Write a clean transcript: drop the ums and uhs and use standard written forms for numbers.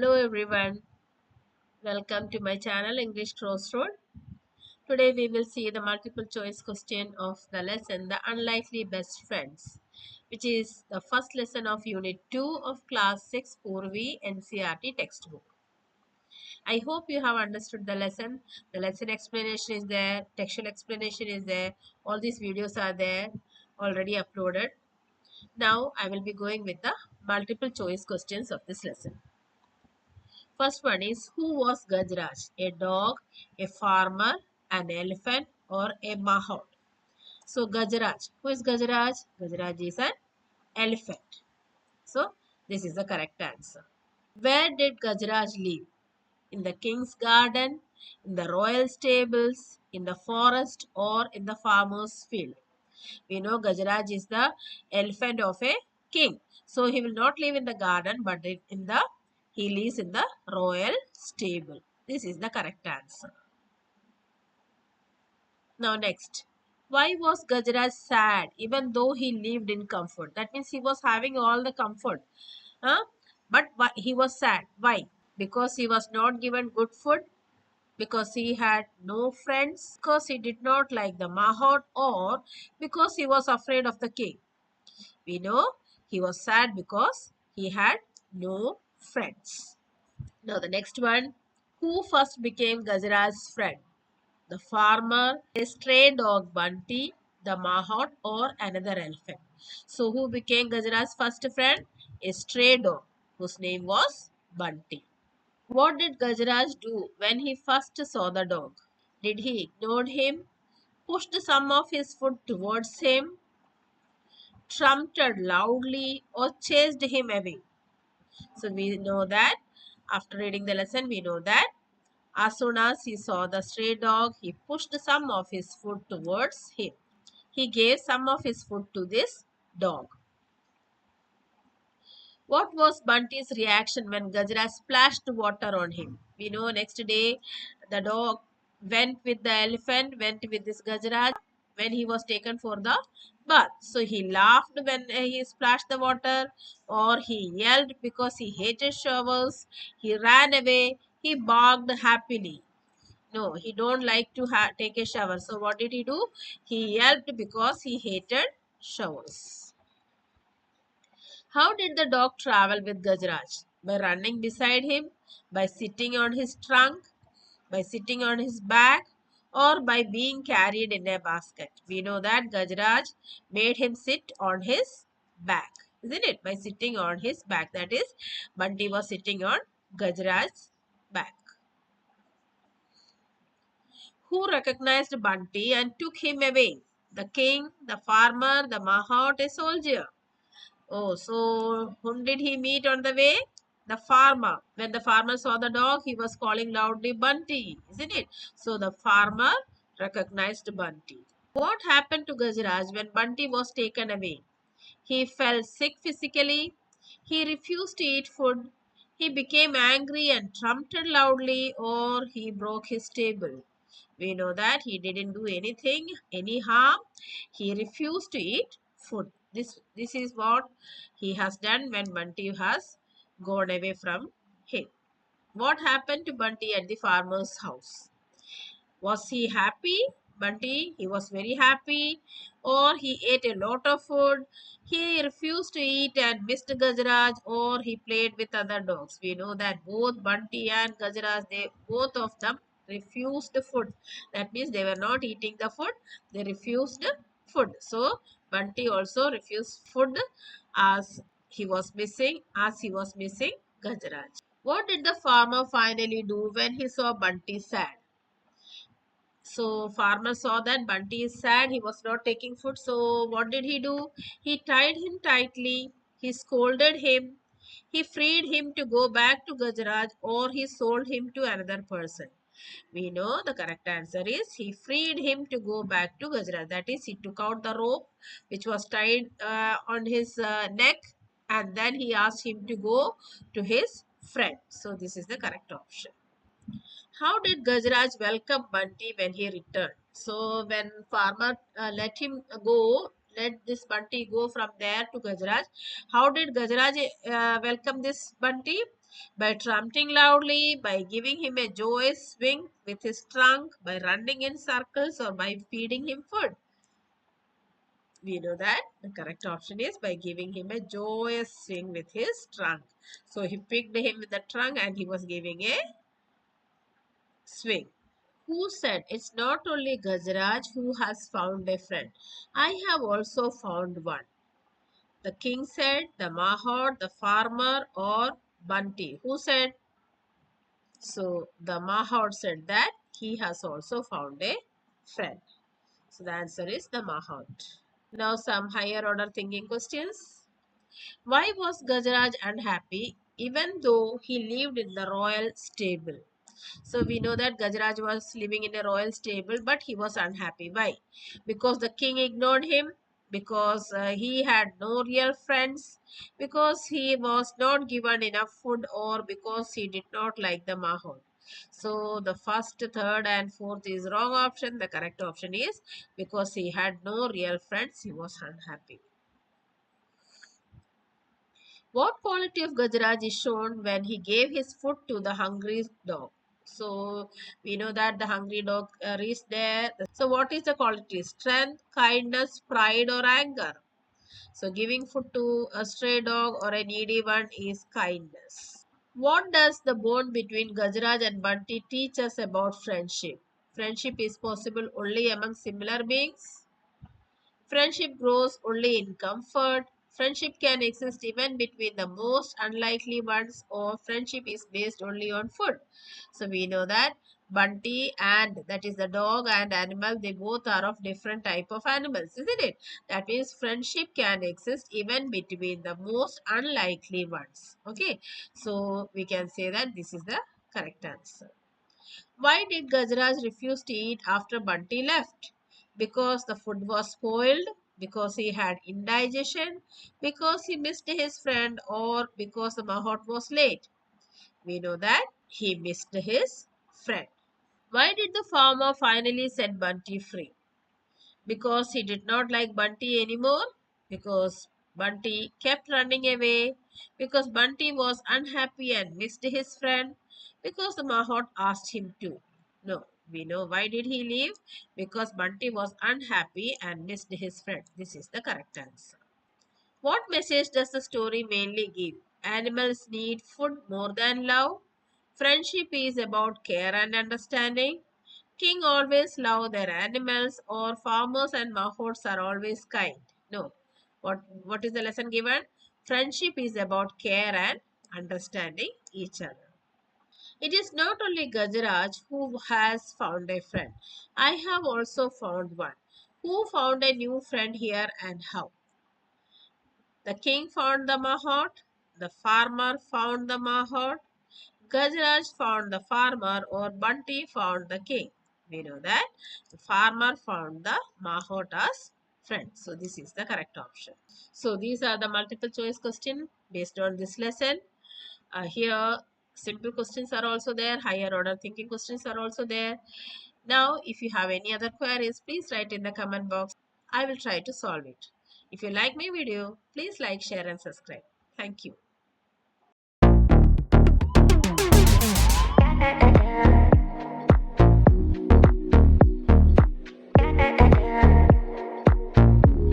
Hello everyone, welcome to my channel English Crossroad. Today we will see the multiple choice question of the lesson The Unlikely Best Friends, which is the first lesson of Unit 2 of Class 6 Poorvi NCERT textbook. I hope you have understood the lesson. The lesson explanation is there, textual explanation is there, all these videos are there, already uploaded. Now I will be going with the multiple choice questions of this lesson. First one is, who was Gajaraj? A dog, a farmer, an elephant, or a mahout? So Gajaraj. Who is Gajaraj? Gajaraj is an elephant. So this is the correct answer. Where did Gajaraj live? In the king's garden, in the royal stables, in the forest, or in the farmer's field? We know Gajaraj is the elephant of a king. So he will not live in the garden, but he lives in the royal stable. This is the correct answer. Now next. Why was Gajaraj sad even though he lived in comfort? That means he was having all the comfort. Huh? But he was sad. Why? Because he was not given good food, because he had no friends, because he did not like the mahout, or because he was afraid of the king. We know he was sad because he had no friends. Now the next one. Who first became Gajaraj's friend? The farmer, a stray dog Bunty, the mahout, or another elephant? So who became Gajaraj's first friend? A stray dog whose name was Bunty. What did Gajaraj do when he first saw the dog? Did he ignore him, pushed some of his food towards him, trumpeted loudly, or chased him away? So we know that after reading the lesson, we know that as soon as he saw the stray dog, he pushed some of his food towards him. He gave some of his food to this dog. What was Bunty's reaction when Gajaraj splashed water on him? We know next day the dog went with the elephant, went with this Gajaraj when he was taken for the bath. So he laughed when he splashed the water, or he yelled because he hated showers. He ran away. He barked happily. No, he don't like to take a shower. So what did he do? He yelped because he hated showers. How did the dog travel with Gajaraj? By running beside him, by sitting on his trunk, by sitting on his back, or by being carried in a basket? We know that Gajaraj made him sit on his back, isn't it? By sitting on his back. That is, Bunty was sitting on Gajaraj's back. Who recognized Bunty and took him away? The king, the farmer, the mahout, a soldier. Oh, so whom did he meet on the way? The farmer. When the farmer saw the dog, he was calling loudly Bunty, isn't it? So the farmer recognized Bunty. What happened to Gajaraj when Bunty was taken away? He fell sick physically. He refused to eat food. He became angry and trumpeted loudly, or he broke his table. We know that he didn't do any harm. He refused to eat food. This is what he has done when Bunty has gone away from him. What happened to Bunty at the farmer's house? Was he happy? Bunty, he was very happy, or he ate a lot of food. He refused to eat and missed Gajaraj, or he played with other dogs. We know that both Bunty and Gajaraj, both of them refused food. That means they were not eating the food, they refused food. So Bunty also refused food as he was missing Gajaraj. What did the farmer finally do when he saw Bunty sad? So farmer saw that Bunty is sad. He was not taking food. So what did he do? He tied him tightly. He scolded him. He freed him to go back to Gajaraj, or he sold him to another person. We know the correct answer is he freed him to go back to Gajaraj. That is, he took out the rope which was tied on his neck, and then he asked him to go to his friend. So this is the correct option. How did Gajaraj welcome Bunty when he returned? So when farmer let this Bunty go from there to Gajaraj, how did Gajaraj welcome this Bunty? By trumpeting loudly, by giving him a joyous swing with his trunk, by running in circles, or by feeding him food? We know that the correct option is by giving him a joyous swing with his trunk. So he picked him with the trunk and he was giving a swing. Who said, "It's not only Gajaraj who has found a friend. I have also found one"? The king said, the mahout, the farmer, or Bunty? Who said? So the mahout said that he has also found a friend. So the answer is the mahout. Now some higher order thinking questions. Why was Gajaraj unhappy even though he lived in the royal stable? So we know that Gajaraj was living in a royal stable, but he was unhappy. Why? Because the king ignored him, because he had no real friends, because he was not given enough food, or because he did not like the mahout. So the first, third, and fourth is wrong option. The correct option is because he had no real friends, he was unhappy. What quality of Gajaraj is shown when he gave his food to the hungry dog? So we know that the hungry dog reached there. So what is the quality? Strength, kindness, pride, or anger? So giving food to a stray dog or a needy one is kindness. What does the bond between Gajaraj and Bunty teach us about friendship? Friendship is possible only among similar beings. Friendship grows only in comfort. Friendship can exist even between the most unlikely ones, or friendship is based only on food. So we know that Bunty, and that is the dog and animal, they both are of different type of animals, isn't it? That means friendship can exist even between the most unlikely ones. Okay, so we can say that this is the correct answer. Why did Gajaraj refuse to eat after Bunty left? Because the food was spoiled, because he had indigestion, because he missed his friend, or because the mahout was late. We know that he missed his friend. Why did the farmer finally set Bunty free? Because he did not like Bunty anymore, because Bunty kept running away, because Bunty was unhappy and missed his friend, because the mahout asked him to. No, we know why did he leave? Because Bunty was unhappy and missed his friend. This is the correct answer. What message does the story mainly give? Animals need food more than love. Friendship is about care and understanding. King always love their animals, or farmers and mahouts are always kind. No. What is the lesson given? Friendship is about care and understanding each other. It is not only Gajaraj who has found a friend. I have also found one. Who found a new friend here and how? The king found the mahout. The farmer found the mahout. Gajaraj found the farmer, or Bunty found the king. We know that the farmer found the mahout as friend. So this is the correct option. So these are the multiple choice question based on this lesson. Here simple questions are also there. Higher order thinking questions are also there. Now if you have any other queries, please write in the comment box. I will try to solve it. If you like my video, please like, share and subscribe. Thank you.